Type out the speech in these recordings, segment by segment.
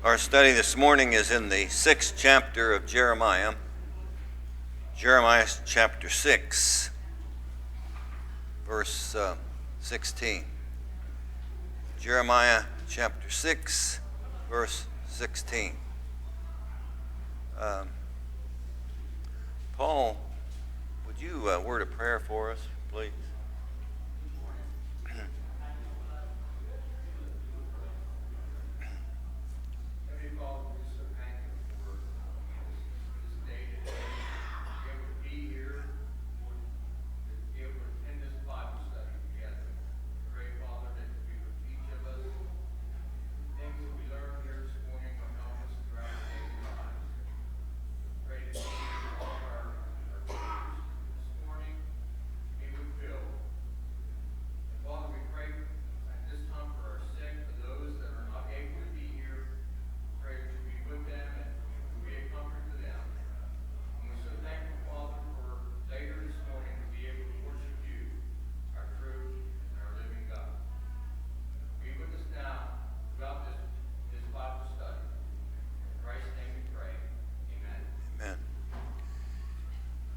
Our study this morning is in the 6th chapter of Jeremiah, Jeremiah chapter 6, verse 16. Jeremiah chapter 6, verse 16. Paul, would you word a prayer for us, please?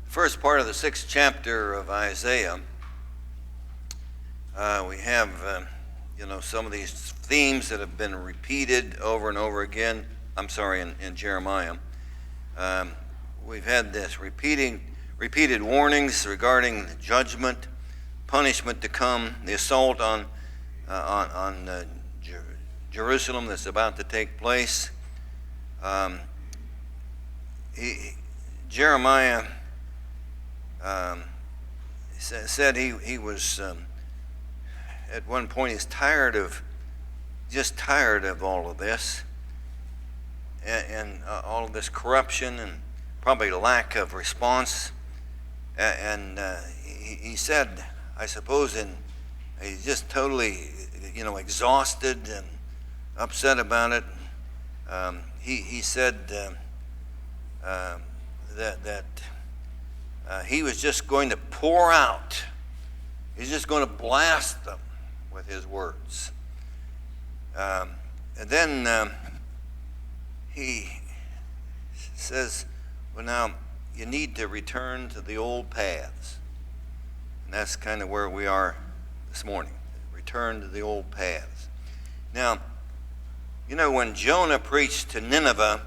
First part of the 6th chapter of Isaiah, we have, some of these themes that have been repeated over and over again. In Jeremiah. We've had this repeated warnings regarding judgment, punishment to come, the assault on Jerusalem that's about to take place. Jeremiah said he was at one point he's tired of all of this and all of this corruption and probably lack of response, and he said, I suppose, he's just totally exhausted and upset about it. He said that he was just going to pour out. He's just going to blast them with his words. And then he says, well, now, you need to return to the old paths. And that's kind of where we are this morning. Return to the old paths. Now, when Jonah preached to Nineveh,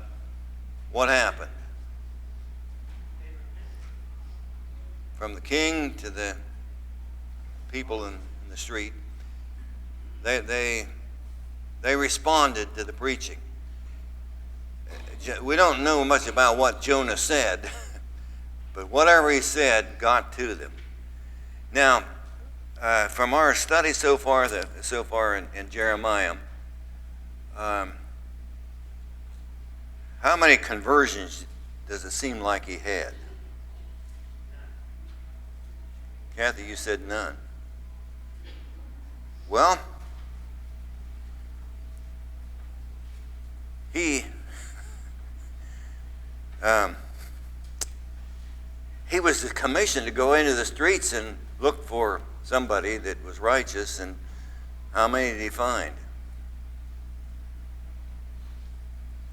what happened? From the king to the people in the street, they responded to the preaching. We don't know much about what Jonah said, but whatever he said got to them. Now, from our study so far in Jeremiah, how many conversions does it seem like he had? Kathy, you said none. Well, he was commissioned to go into the streets and look for somebody that was righteous, and how many did he find?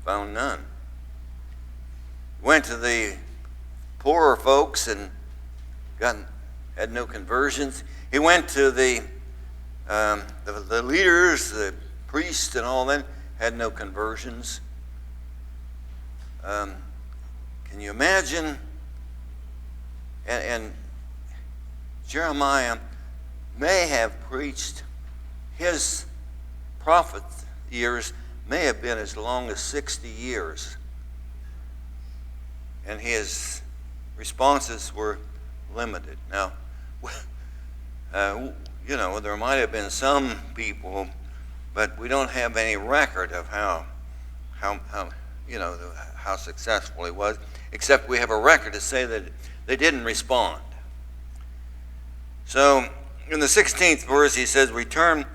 Found none. Went to the poorer folks and had no conversions. He went to the leaders, the priests and all that, had no conversions. Can you imagine? And Jeremiah may have preached, his prophet years may have been as long as 60 years. And his responses were limited. Now, there might have been some people, but we don't have any record of how successful he was, except we have a record to say that they didn't respond. So, in the 16th verse, he says, return,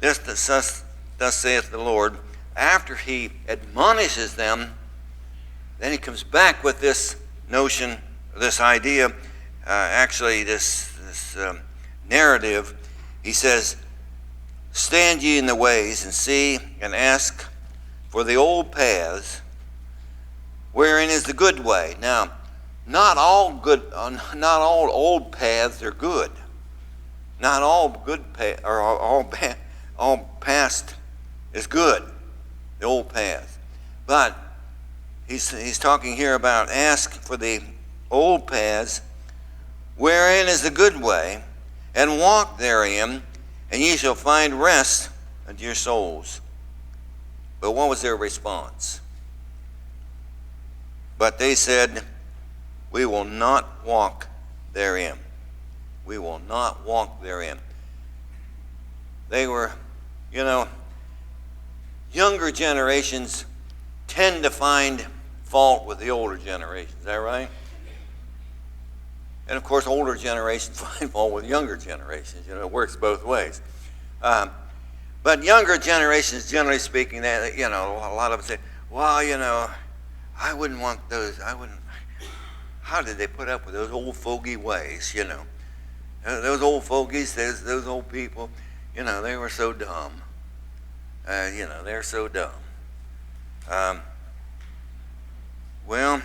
thus saith the Lord. After he admonishes them, then he comes back with this notion, this idea, this narrative. He says, stand ye in the ways and see and ask for the old paths, wherein is the good way. Now, not all old paths are good. Not all good or all past is good. The old path, but he's talking here about ask for the old paths, wherein is the good way, and walk therein, and ye shall find rest unto your souls. But what was their response? But they said, we will not walk therein. We will not walk therein. They were, younger generations tend to find fault with the older generation. Is that right? And of course, older generations find fault with younger generations. It works both ways. But younger generations, generally speaking, a lot of them say, well, I wouldn't want those. How did they put up with those old fogey ways, Those old fogies, those old people, they were so dumb. They're so dumb. Well,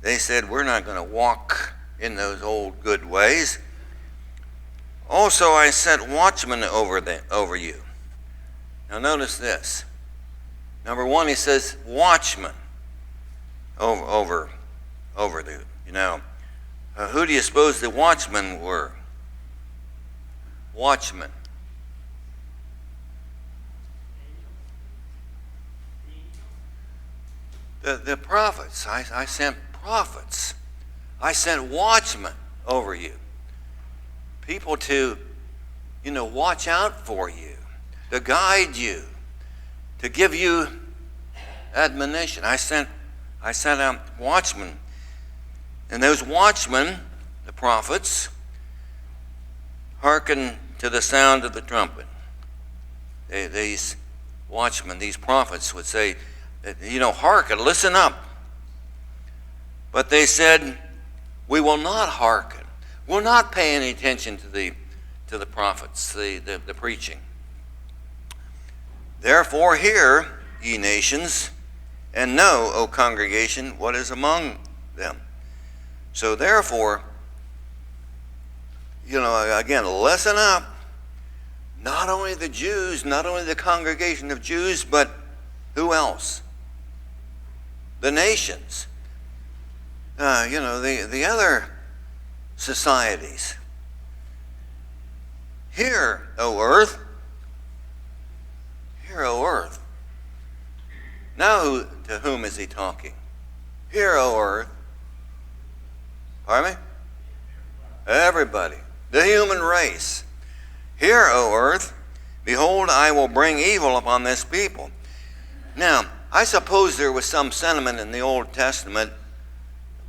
they said, we're not going to walk in those old good ways. Also, I set watchmen over you. Now, notice this. Number one, he says watchmen over the, who do you suppose the watchmen were? Watchmen. The prophets. I sent prophets. I sent watchmen over you. People to, watch out for you, to guide you, to give you admonition. I sent out watchmen. And those watchmen, the prophets, hearken to the sound of the trumpet. These watchmen, these prophets would say, hearken, listen up. But they said, we will not hearken. We'll not pay any attention to the prophets, the preaching. Therefore hear, ye nations, and know, O congregation, what is among them. So therefore, again, listen up. Not only the Jews, not only the congregation of Jews, but who else? The nations. The other societies. Hear, O earth. Hear, O earth. Now to whom is he talking? Hear, O earth. Pardon me? Everybody. The human race. Hear, O earth. Behold, I will bring evil upon this people. Now, I suppose there was some sentiment in the Old Testament,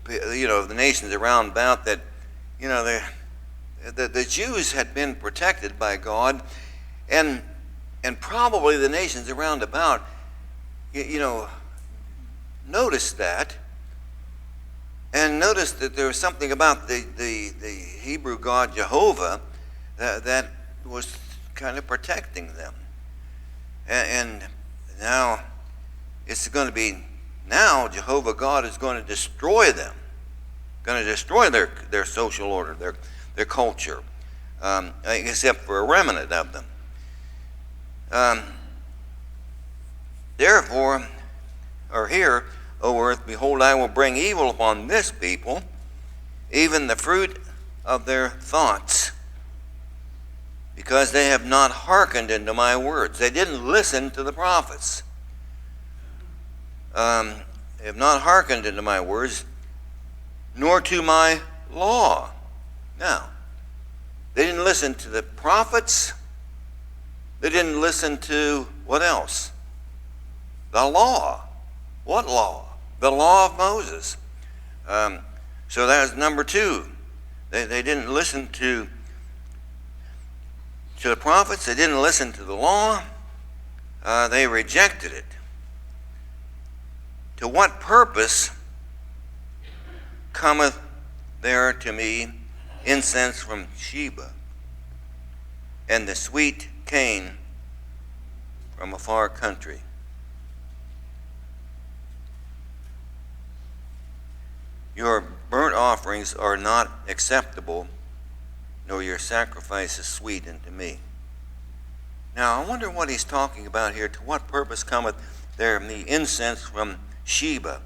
of the nations around about that, the Jews had been protected by God, and probably the nations around about, noticed that, and noticed that there was something about the Hebrew God Jehovah that was kind of protecting them. And now it's going to be, now Jehovah God is going to destroy them, going to destroy their social order, their culture, except for a remnant of them. Therefore, or hear, O earth, behold, I will bring evil upon this people, even the fruit of their thoughts, because they have not hearkened unto my words. They didn't listen to the prophets. They have not hearkened unto my words, nor to my law. Now, they didn't listen to the prophets. They didn't listen to what else? The law. What law? The law of Moses. So that was number two. They didn't listen to the prophets. They didn't listen to the law. They rejected it. To what purpose cometh there to me incense from Sheba, and the sweet cane from a far country. Your burnt offerings are not acceptable, nor your sacrifices sweet unto me. Now, I wonder what he's talking about here. To what purpose cometh there me incense from Sheba,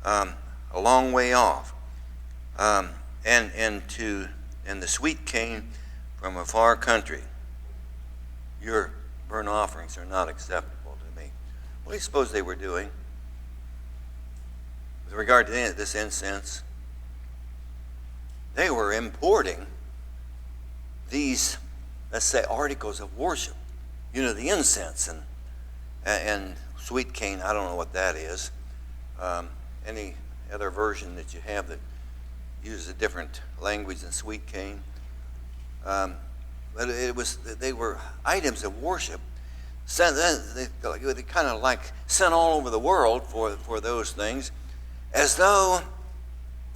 a long way off, and the sweet cane from a far country? Your burnt offerings are not acceptable to me. What do you suppose they were doing with regard to this incense? They were importing these, let's say, articles of worship. You know, the incense and sweet cane. I don't know what that is. Any other version that you have that uses a different language than sweet cane. But they were items of worship. They kind of like sent all over the world for those things, as though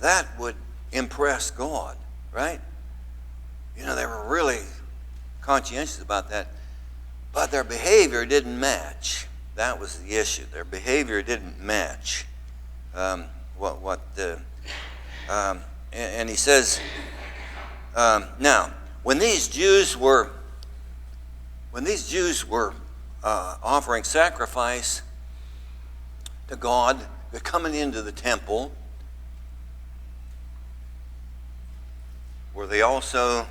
that would impress God, right? You know, they were really conscientious about that, but their behavior didn't match. That was the issue. Their behavior didn't match and he says, now, when these Jews were offering sacrifice to God, they're coming into the temple. Were they also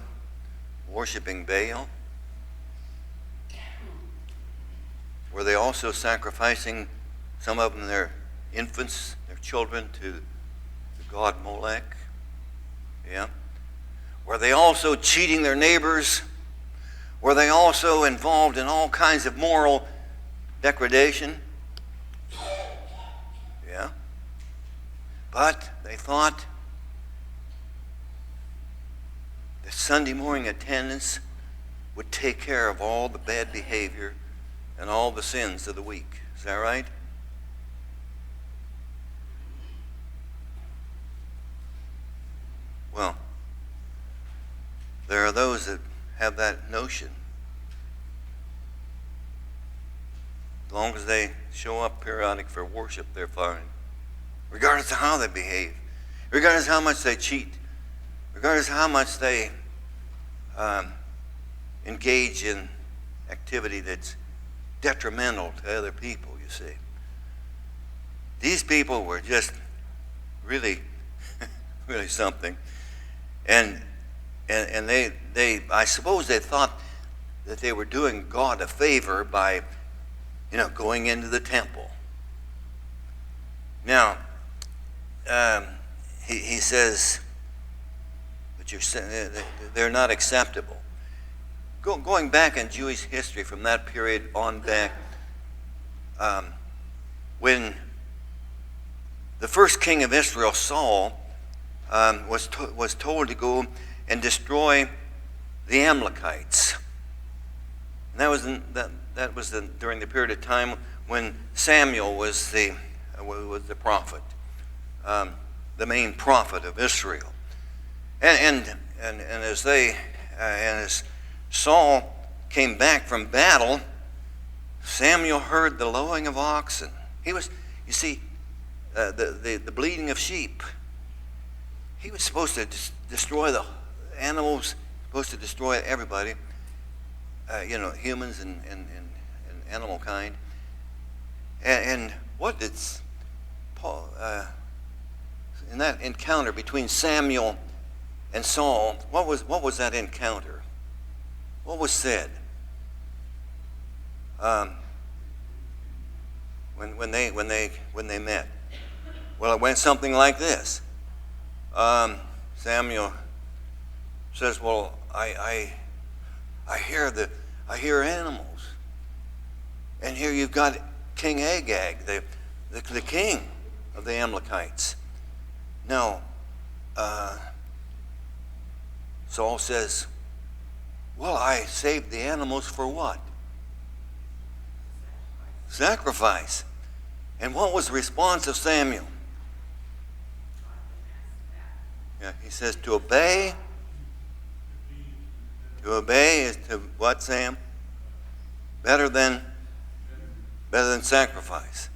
worshiping Baal? Were they also sacrificing, some of them, their infants, their children, to the god Molech? Yeah. Were they also cheating their neighbors? Were they also involved in all kinds of moral degradation? Yeah. But they thought that Sunday morning attendance would take care of all the bad behavior and all the sins of the week. Is that right? Well, there are those that have that notion. As long as they show up periodic for worship, they're fine. Regardless of how they behave, regardless of how much they cheat, regardless of how much they engage in activity that's detrimental to other people, you see. These people were just really, really something. And they I suppose they thought that they were doing God a favor by, going into the temple. Now, he says that they're not acceptable. Going back in Jewish history from that period on back, when the first king of Israel, Saul, was told to go and destroy the Amalekites, and that was during the period of time when Samuel was the prophet, the main prophet of Israel, and as Saul came back from battle, Samuel heard the lowing of oxen. The bleating of sheep. He was supposed to destroy the animals, supposed to destroy everybody, humans and animal kind. And what did Paul, in that encounter between Samuel and Saul, what was that encounter? What was said? When they met? Well, it went something like this. Samuel says, "Well, I hear animals, and here you've got King Agag, the king of the Amalekites." Now, Saul says, "Well, I saved the animals for what? Sacrifice." And what was the response of Samuel? Yeah, he says to obey. To obey is to what, Sam? Better than better than sacrifice.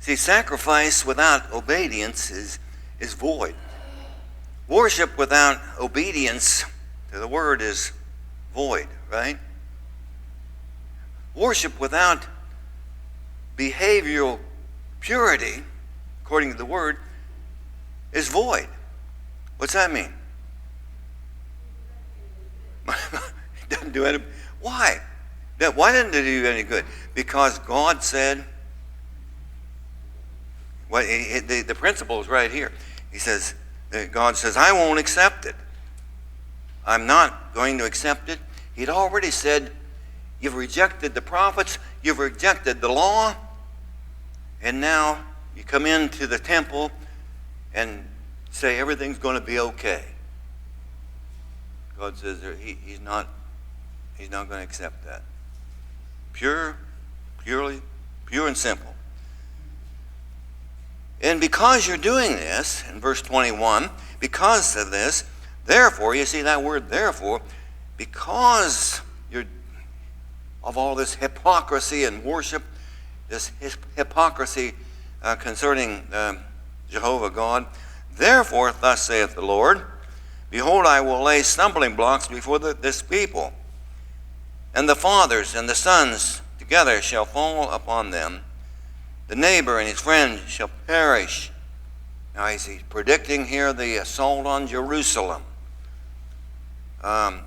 See, sacrifice without obedience is void. Worship without obedience to the word is void, right? Worship without behavioral purity, according to the word, is void. What's that mean? It doesn't do any. Why? Why didn't it do any good? Because God said, well, the principle is right here. He says, God says, I won't accept it. I'm not going to accept it. He'd already said, you've rejected the prophets, you've rejected the law, and now you come into the temple and say everything's going to be okay. God says he's not going to accept that. Pure and simple. And because you're doing this, in verse 21, because of this, therefore, you see that word therefore, because you're of all this hypocrisy and worship, this hypocrisy concerning Jehovah God, therefore, thus saith the Lord, behold, I will lay stumbling blocks before this people, and the fathers and the sons together shall fall upon them. The neighbor and his friend shall perish. Now he's predicting here the assault on Jerusalem. And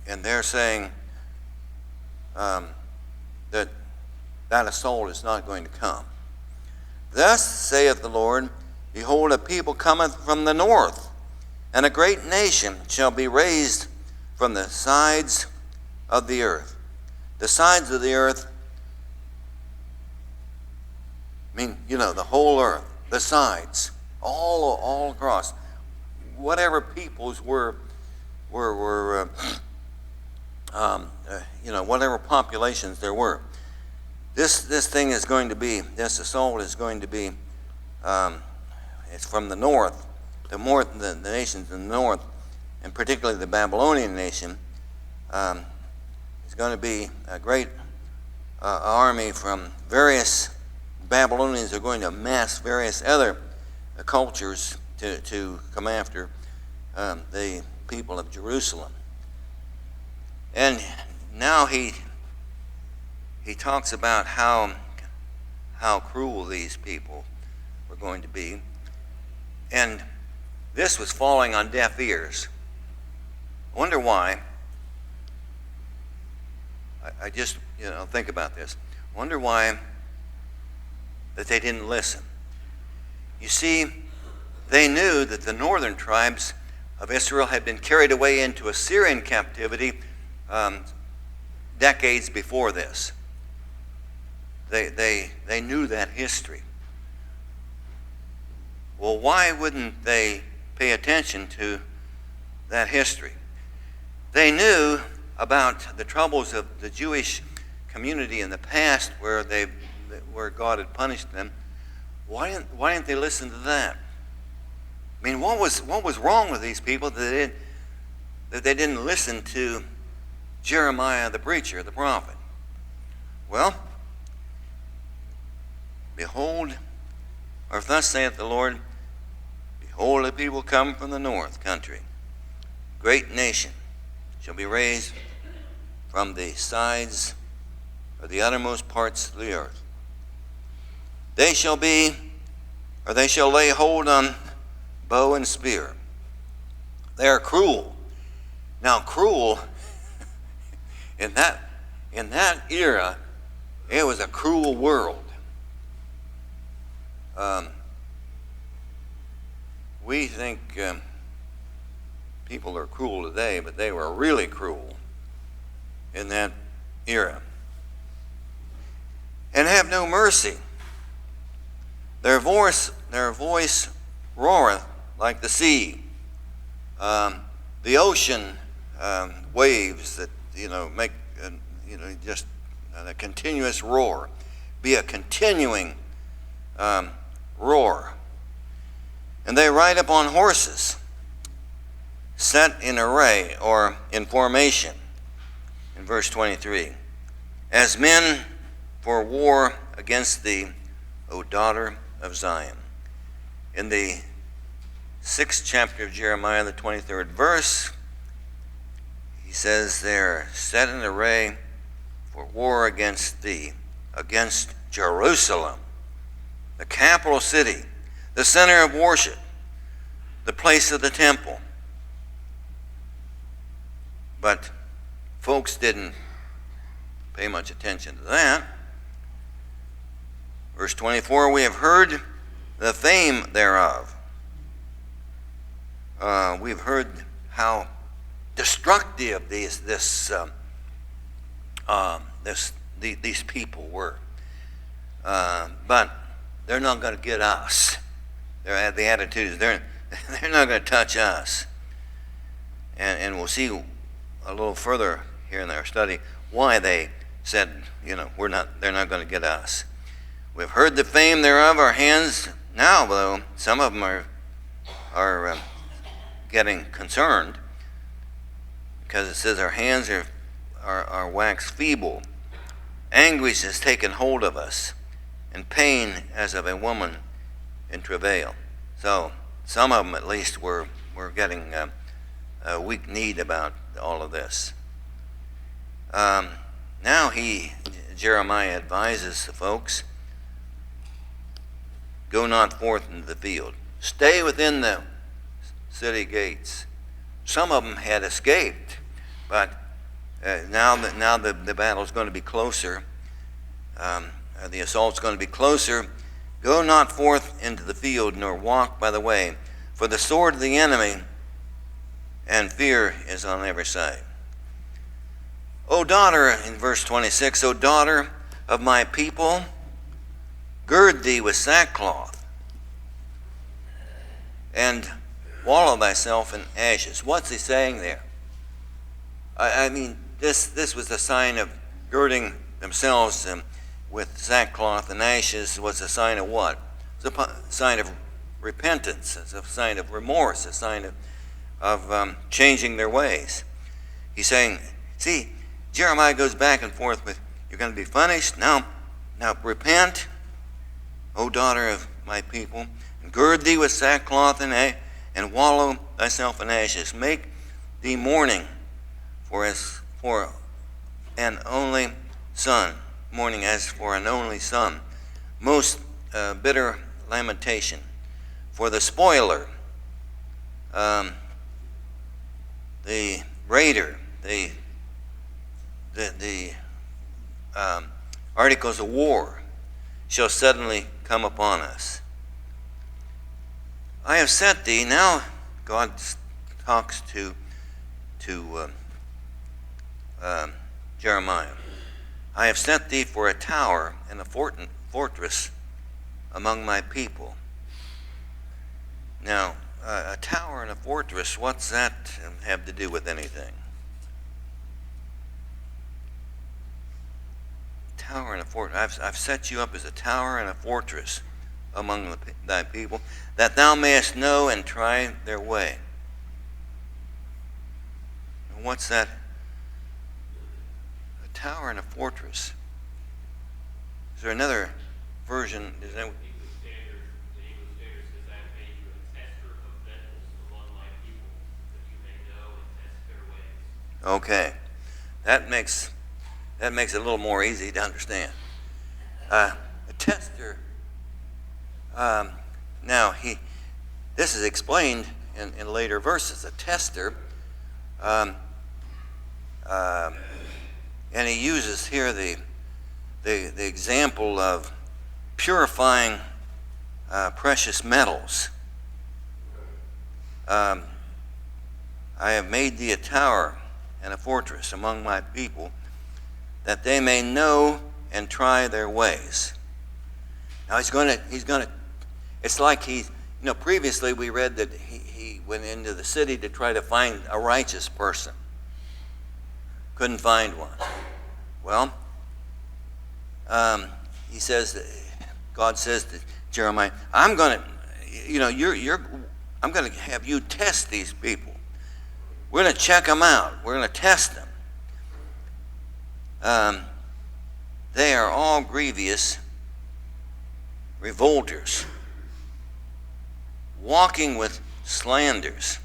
they're saying that assault is not going to come. Thus saith the Lord, behold, a people cometh from the north, and a great nation shall be raised from the sides of the earth. The sides of the earth, I mean, the whole earth, the sides, all across. Whatever peoples were whatever populations there were. This thing is going to be, this assault is going to be, it's from the north, the nations in the north, and particularly the Babylonian nation, is going to be a great army from various. Babylonians are going to amass various other cultures to come after the people of Jerusalem. And now he talks about how cruel these people were going to be. And this was falling on deaf ears. I wonder why. I just, think about this. I wonder why that they didn't listen. You see, they knew that the northern tribes of Israel had been carried away into Assyrian captivity decades before this. They knew that history. Well, why wouldn't they pay attention to that history? They knew about the troubles of the Jewish community in the past where God had punished them. Why didn't they listen to that? I mean, what was wrong with these people that they didn't listen to Jeremiah the preacher, the prophet? Well, behold, or thus saith the Lord, behold, the people come from the north country. Great nation shall be raised from the sides or the uttermost parts of the earth. They shall lay hold on bow and spear. They are cruel. Now, cruel, in that era, it was a cruel world. We think people are cruel today, but they were really cruel in that era. And have no mercy. Their voice roareth like the sea. The ocean waves that make just a continuous roar. Be a continuing roar. And they ride upon horses, set in array or in formation. In verse 23. as men for war against thee, O daughter of Zion. In the 6th chapter of Jeremiah, the 23rd verse, he says there, set in array for war against thee, against Jerusalem, the capital city, the center of worship, the place of the temple. But folks didn't pay much attention to that. Verse 24, we have heard the fame thereof. We've heard how destructive these people were. But they're not going to get us. The attitude is they're not going to touch us. And we'll see a little further here in our study why they said, they're not going to get us. We've heard the fame thereof. Our hands now, though, some of them are getting concerned, because it says our hands are waxed feeble. Anguish has taken hold of us, and pain as of a woman in travail. So some of them at least were getting a weak need about all of this. Now Jeremiah advises the folks, go not forth into the field. Stay within the city gates. Some of them had escaped, but now the battle's going to be closer. The assault's going to be closer. Go not forth into the field, nor walk by the way, for the sword of the enemy and fear is on every side. O daughter, in verse 26, O daughter of my people, gird thee with sackcloth, and wallow thyself in ashes. What's he saying there? I mean, this was a sign of girding themselves with sackcloth and ashes. Was a sign of what? It's a sign of repentance. It's a sign of remorse. A sign of changing their ways. He's saying, see, Jeremiah goes back and forth with, you're going to be punished. Now repent, O daughter of my people, and gird thee with sackcloth and wallow thyself in ashes. Make thee mourning for an only son, mourning as for an only son. Most bitter lamentation for the spoiler, the raider, the articles of war shall suddenly come upon us. I have set thee, now God talks to Jeremiah. I have set thee for a tower and a fortress among my people. Now, a tower and a fortress, what's that have to do with anything? Tower and a fortress. I've set you up as a tower and a fortress among thy people, that thou mayest know and try their way. And what's that? A tower and a fortress. Is there another version? Is that? Okay, that makes it a little more easy to understand. A tester. This is explained in later verses. A tester, and he uses here the example of purifying precious metals. I have made thee a tower and a fortress among my people, that they may know and try their ways. Now he's going to, it's like previously we read that he went into the city to try to find a righteous person. Couldn't find one. Well, he says, God says to Jeremiah, I'm going to have you test these people. We're going to check them out. We're going to test them. They are all grievous revolters, walking with slanders.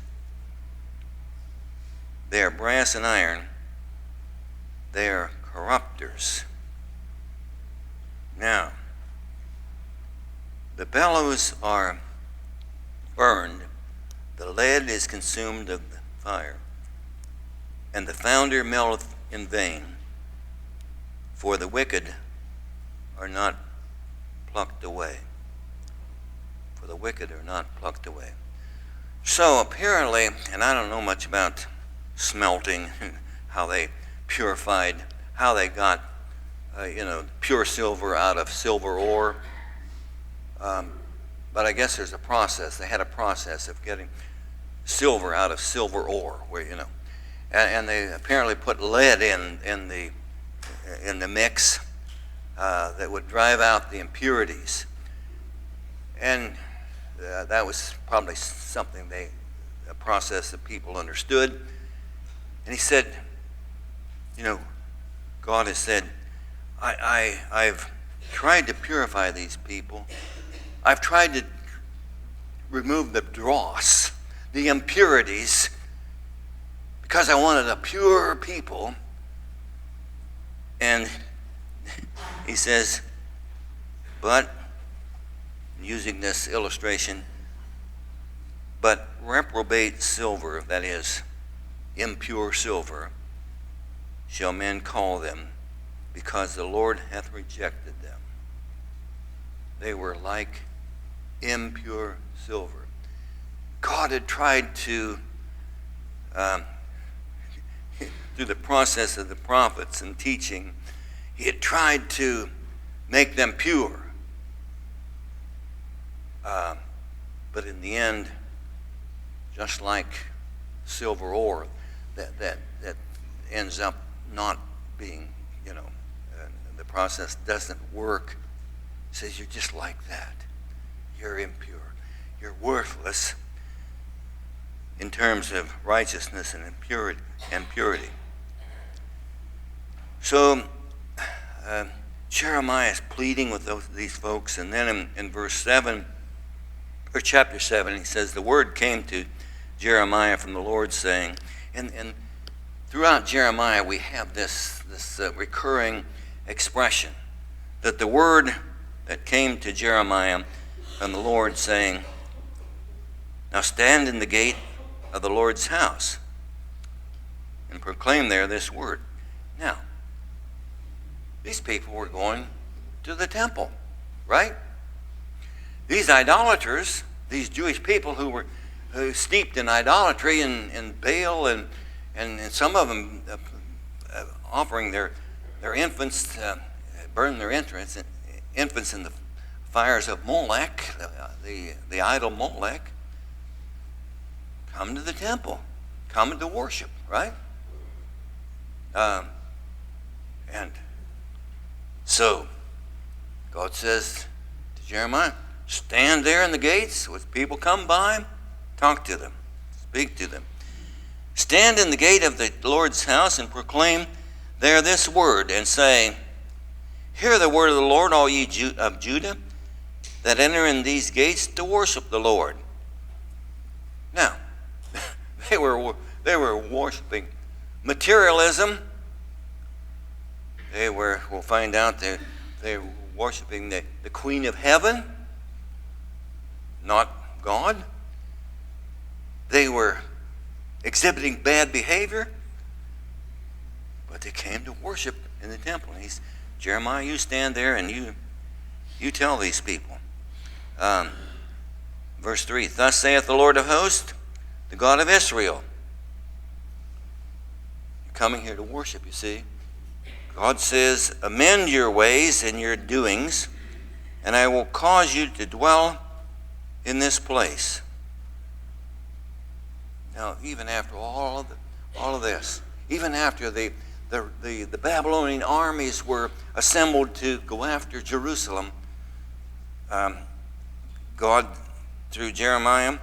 They are brass and iron. They are corrupters. Now, the bellows are burned, the lead is consumed of the fire, and the founder melteth in vain, for the wicked are not plucked away. For the wicked are not plucked away. So apparently, and I don't know much about smelting, how they purified, how they got, pure silver out of silver ore. But I guess there's a process. They had a process of getting silver out of silver ore, and they apparently put lead in the mix that would drive out the impurities. And that was probably something a process that people understood. And he said, God has said, I've tried to purify these people. I've tried to remove the dross, the impurities, because I wanted a pure people. And he says, but, using this illustration, but reprobate silver, that is, impure silver, shall men call them, because the Lord hath rejected them. They were like impure silver. God had tried to, through the process of the prophets and teaching, he had tried to make them pure. But in the end, just like silver ore, that ends up not being, the process doesn't work. He says, you're just like that. You're impure. You're worthless in terms of righteousness and purity. So Jeremiah is pleading with these folks, and then in verse 7, or chapter 7, he says, the word came to Jeremiah from the Lord, saying, and throughout Jeremiah we have this recurring expression, that the word that came to Jeremiah from the Lord, saying, now stand in the gate of the Lord's house and proclaim there this word. Now, these people were going to the temple, right? These idolaters, these Jewish people who were steeped in idolatry and Baal, and some of them offering their infants, burn their infants in the fires of Molech, the idol Molech, come to the temple, come to worship, right? And so God says to Jeremiah, stand there in the gates with people come by, talk to them, speak to them. Stand in the gate of the Lord's house and proclaim there this word, and say, hear the word of the Lord, all ye of Judah, that enter in these gates to worship the Lord. Now, they were worshiping materialism. We'll find out they were worshiping the Queen of Heaven, not God. They were exhibiting bad behavior, but they came to worship in the temple. And he's, Jeremiah, you stand there and you tell these people. Verse 3, thus saith the Lord of hosts, the God of Israel. You're coming here to worship, you see. God says, amend your ways and your doings, and I will cause you to dwell in this place. Now, even after all of this, even after the Babylonian armies were assembled to go after Jerusalem, God, through Jeremiah,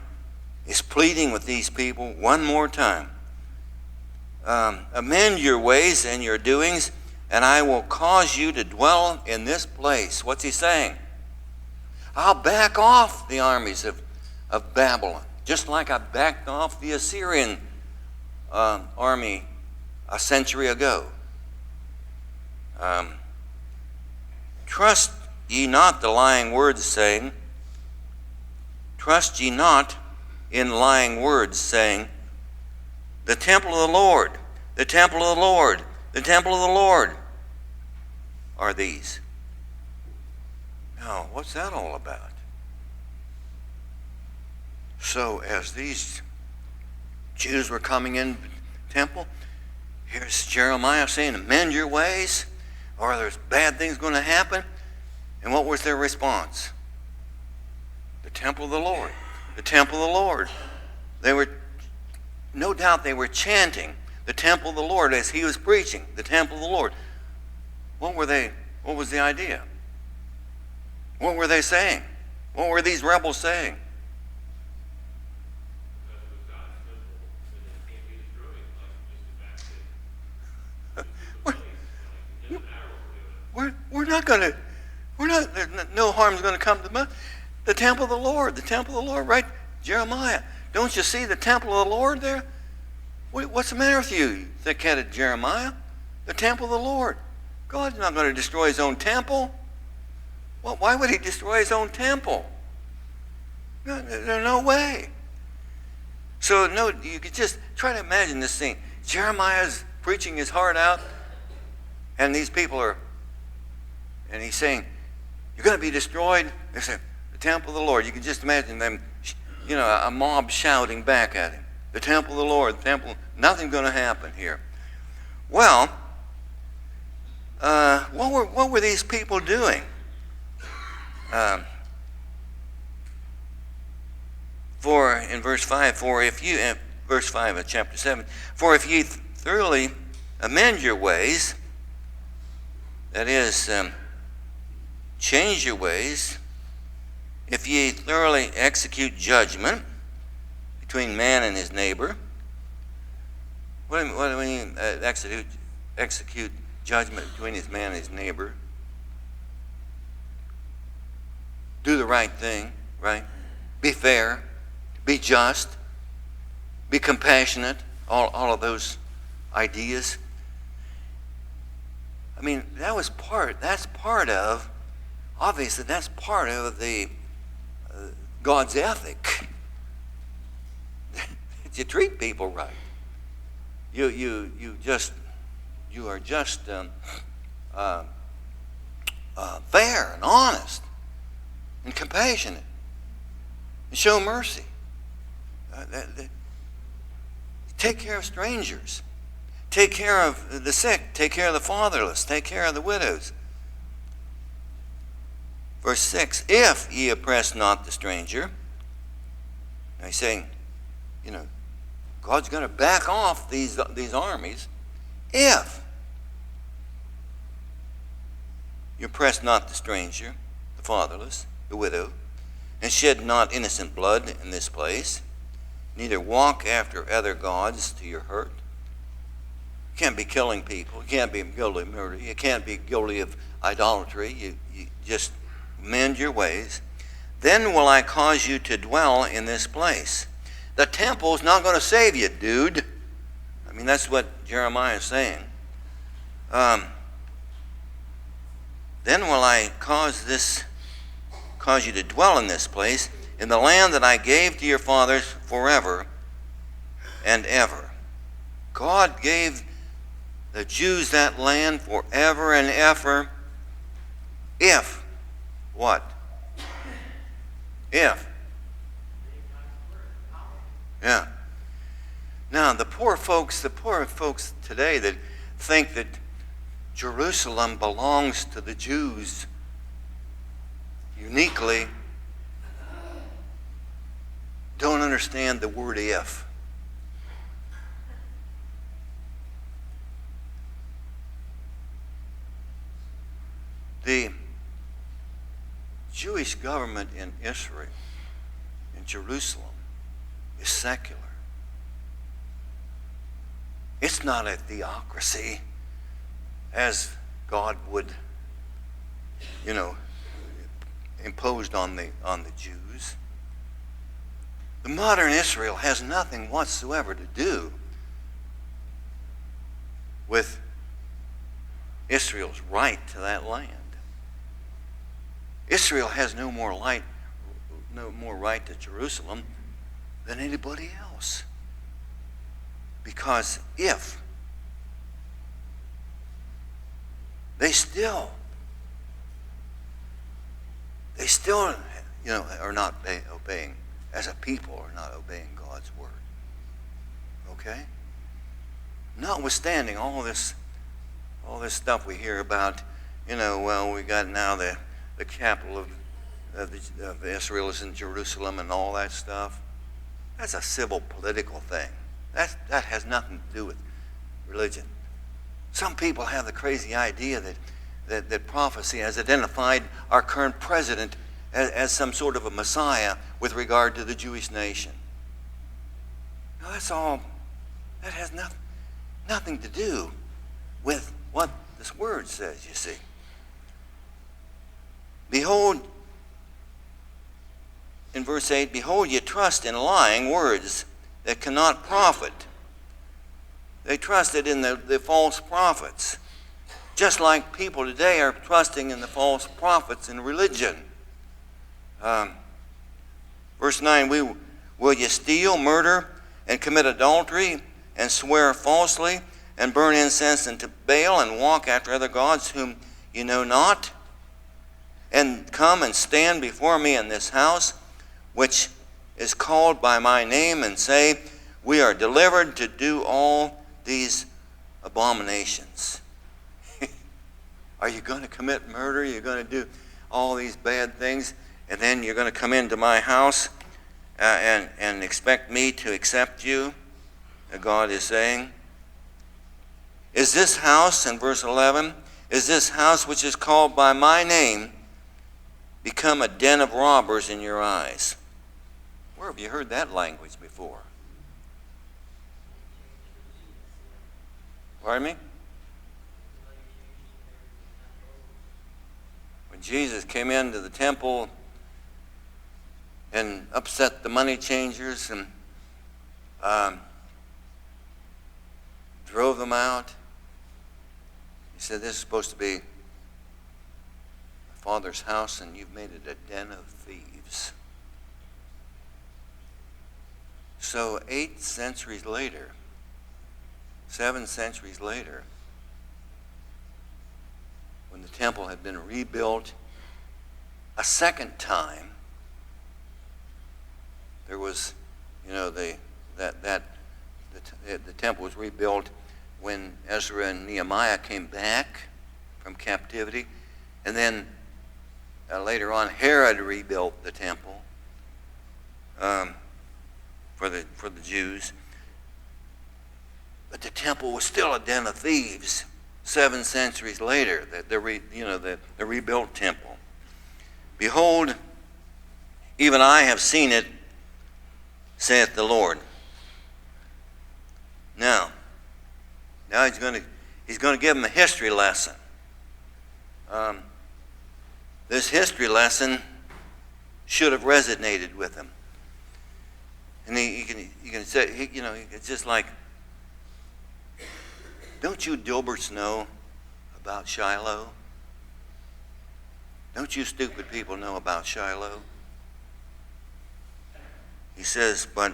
is pleading with these people one more time. Amend your ways and your doings. and I will cause you to dwell in this place. What's he saying? I'll back off the armies of Babylon, just like I backed off the Assyrian army a century ago. Trust ye not the lying words, saying, trust ye not in lying words, saying, the temple of the Lord, the temple of the Lord, the temple of the Lord are these. Now, what's that all about? So as these Jews were coming in the temple, here's Jeremiah saying, amend your ways, or there's bad things going to happen. And what was their response? The temple of the Lord, the temple of the Lord. They were, no doubt they were chanting the temple of the Lord as he was preaching, the temple of the Lord. What was the idea? What were they saying? What were these rebels saying? No harm's going to come to the temple of the Lord, right? Jeremiah, don't you see the temple of the Lord there? What's the matter with you, thick-headed Jeremiah? The temple of the Lord. God's not going to destroy his own temple. Well, why would he destroy his own temple? There's no way. So, no, you could just try to imagine this scene. Jeremiah's preaching his heart out, and these people are, and he's saying, you're going to be destroyed. They say, the temple of the Lord. You can just imagine them, a mob shouting back at him. The temple of the Lord, the temple, nothing's going to happen here. Well, what were these people doing? For in verse 5, verse 5 of chapter 7, for if ye thoroughly amend your ways, that is, change your ways, if ye thoroughly execute judgment between man and his neighbor. What do we mean, execute judgment between his man and his neighbor? Do the right thing, right? Be fair, be just, be compassionate, all of those ideas. I mean, that's part of the God's ethic. You treat people right. You are just fair and honest and compassionate and show mercy. Take care of strangers. Take care of the sick. Take care of the fatherless. Take care of the widows. Verse 6, if ye oppress not the stranger. Now he's saying, God's going to back off these armies if you oppress not the stranger, the fatherless, the widow, and shed not innocent blood in this place, neither walk after other gods to your hurt. You can't be killing people. You can't be guilty of murder. You can't be guilty of idolatry. You just mend your ways. Then will I cause you to dwell in this place. The temple's not going to save you, dude. I mean, that's what Jeremiah is saying. Then will I cause you to dwell in this place, in the land that I gave to your fathers forever and ever. God gave the Jews that land forever and ever. If what? If. Yeah. Now, the poor folks today that think that Jerusalem belongs to the Jews uniquely don't understand the word if. The Jewish government in Israel, in Jerusalem, is secular. It's not a theocracy as God would, imposed on the Jews. The modern Israel has nothing whatsoever to do with Israel's right to that land. Israel has no more right to Jerusalem than anybody else. Because if they still are not obeying, as a people are not obeying God's word. Okay? Notwithstanding all this stuff we hear about, we got now the capital of Israel is in Jerusalem and all that stuff. That's a civil political thing. That has nothing to do with religion. Some people have the crazy idea that prophecy has identified our current president as some sort of a Messiah with regard to the Jewish nation. Now that has nothing to do with what this word says, you see. Behold, in verse 8, behold, ye trust in lying words that cannot profit. They trusted in the false prophets, just like people today are trusting in the false prophets in religion. Verse 9, will ye steal, murder, and commit adultery, and swear falsely, and burn incense unto Baal, and walk after other gods whom ye know not, and come and stand before me in this house, which is called by my name, and say, we are delivered to do all these abominations? Are you going to commit murder? You're going to do all these bad things, and then you're going to come into my house and expect me to accept you? God is saying, is this house, in verse 11, is this house which is called by my name become a den of robbers in your eyes? Where have you heard that language before? Pardon me? When Jesus came into the temple and upset the money changers and drove them out, he said, this is supposed to be my Father's house, and you've made it a den of thieves. So 8 centuries later, 7 centuries later, when the temple had been rebuilt a second time, there was, the temple was rebuilt when Ezra and Nehemiah came back from captivity, and then later on Herod rebuilt the temple for the Jews. But the temple was still a den of thieves 7 centuries later, the rebuilt temple. Behold, even I have seen it, saith the Lord. Now he's going to give them a history lesson. This history lesson should have resonated with him. And you can say, it's just like, don't you Dilberts know about Shiloh? Don't you stupid people know about Shiloh? He says, but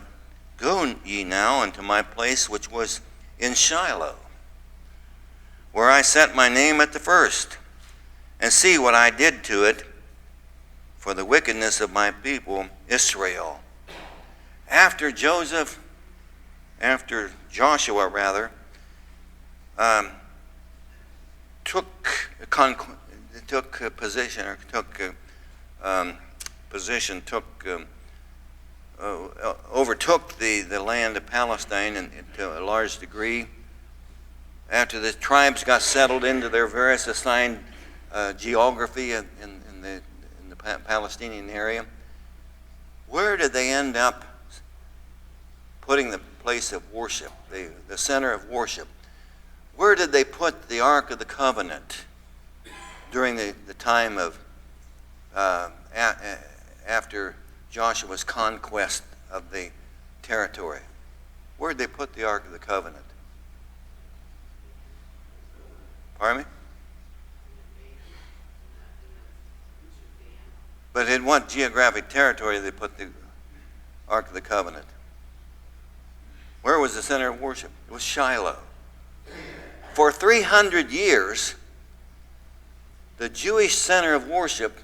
go ye now unto my place which was in Shiloh, where I set my name at the first, and see what I did to it for the wickedness of my people Israel. After Joshua overtook the land of Palestine to a large degree, after the tribes got settled into their various assigned geography in the Palestinian area, where did they end up putting the place of worship, the center of worship? Where did they put the Ark of the Covenant? during the time of after Joshua's conquest of the territory. Where did they put the Ark of the Covenant? Pardon me? But in what geographic territory did they put the Ark of the Covenant? Where was the center of worship? It was Shiloh. For 300 years, the Jewish center of worship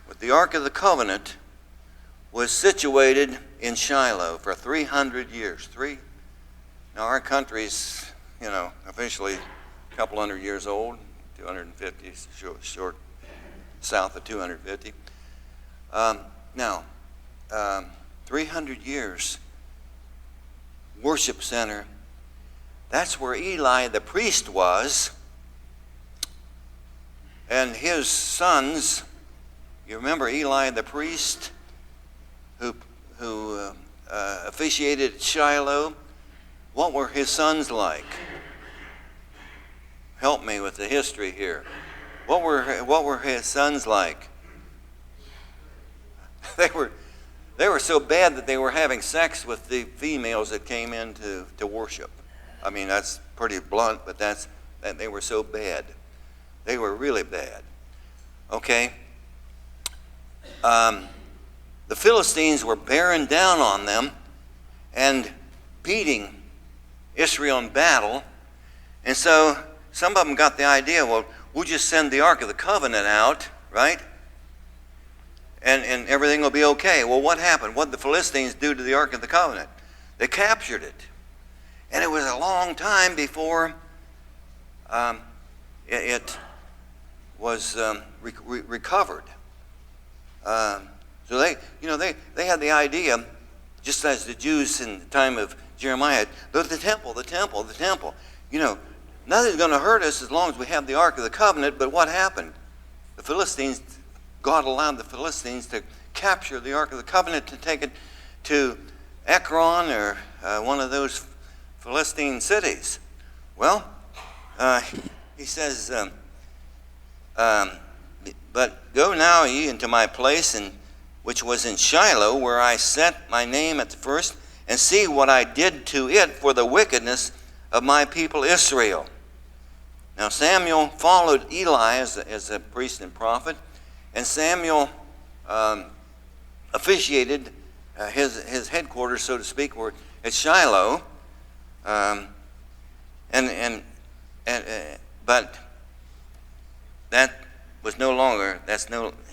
with the Ark of the Covenant was situated in Shiloh for 300 years. Now our country's, officially a couple hundred years old, 250, short south of 250. 300 years, worship center. That's where Eli the priest was, and his sons. You remember Eli the priest, who officiated at Shiloh? What were his sons like? Help me with the history here. What were his sons like? They were so bad that they were having sex with the females that came in to worship. I mean, that's pretty blunt, but that they were so bad. They were really bad. Okay? The Philistines were bearing down on them and beating Israel in battle. And so some of them got the idea, well, we'll just send the Ark of the Covenant out, right? And everything will be okay. Well, what happened? What did the Philistines do to the Ark of the Covenant? They captured it. And it was a long time before it was recovered. So they had the idea, just as the Jews in the time of Jeremiah, the temple. Nothing's going to hurt us as long as we have the Ark of the Covenant. But what happened? God allowed the Philistines to capture the Ark of the Covenant, to take it to Ekron or one of those Philistine cities. Well, he says, but go now ye into my place, which was in Shiloh, where I set my name at the first, and see what I did to it for the wickedness of my people Israel. Now Samuel followed Eli as a priest and prophet, and Samuel officiated his headquarters, so to speak, were at Shiloh, but that was no longer.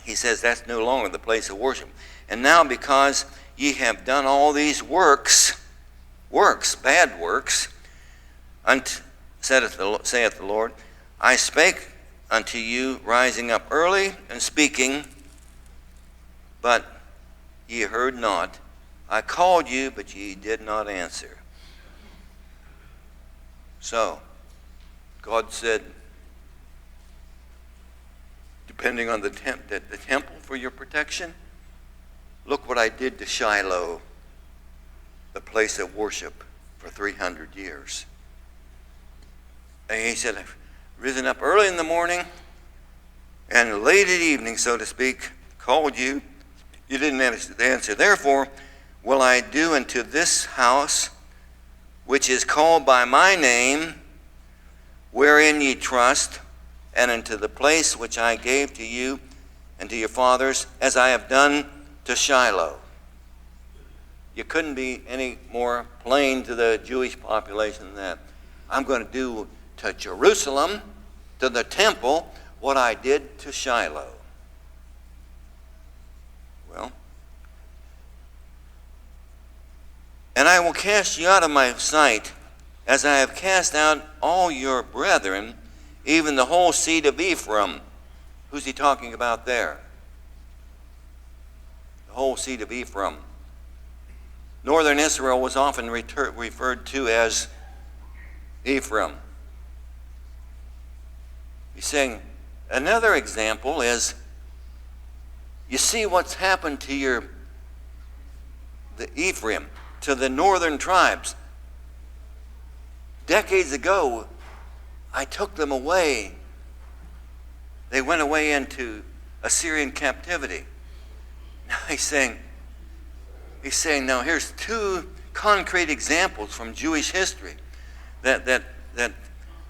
He says that's no longer the place of worship. And now, because ye have done all these works, bad works, saith the Lord, I spake unto you, rising up early and speaking, but ye heard not. I called you, but ye did not answer. So, God said, depending on the temple for your protection, look what I did to Shiloh, the place of worship for 300 years. And he said, I've risen up early in the morning and late at evening, so to speak, called you. You didn't answer. Therefore will I do unto this house, which is called by my name, wherein ye trust, and unto the place which I gave to you and to your fathers, as I have done to Shiloh. You couldn't be any more plain to the Jewish population than that. I'm going to do to Jerusalem, to the temple, what I did to Shiloh. Well, and I will cast you out of my sight, as I have cast out all your brethren, even the whole seed of Ephraim. Who's he talking about there? The whole seed of Ephraim. Northern Israel was often referred to as Ephraim. He's saying, another example is, you see what's happened to the Ephraim, to the northern tribes. Decades ago, I took them away They went away into Assyrian captivity. Now he's saying, now here's two concrete examples from Jewish history that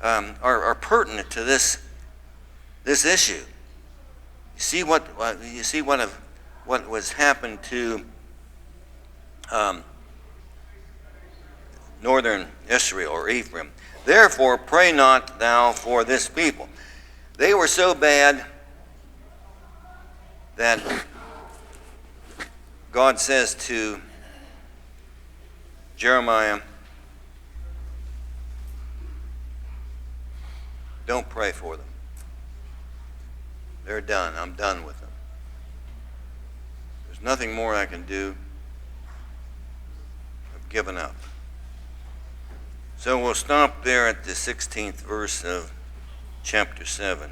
are pertinent to this issue. You see what was happened to northern Israel or Ephraim. Therefore, pray not thou for this people. They were so bad that God says to Jeremiah, don't pray for them. They're done. I'm done with them. There's nothing more I can do. I've given up. So we'll stop there at the 16th verse of chapter 7.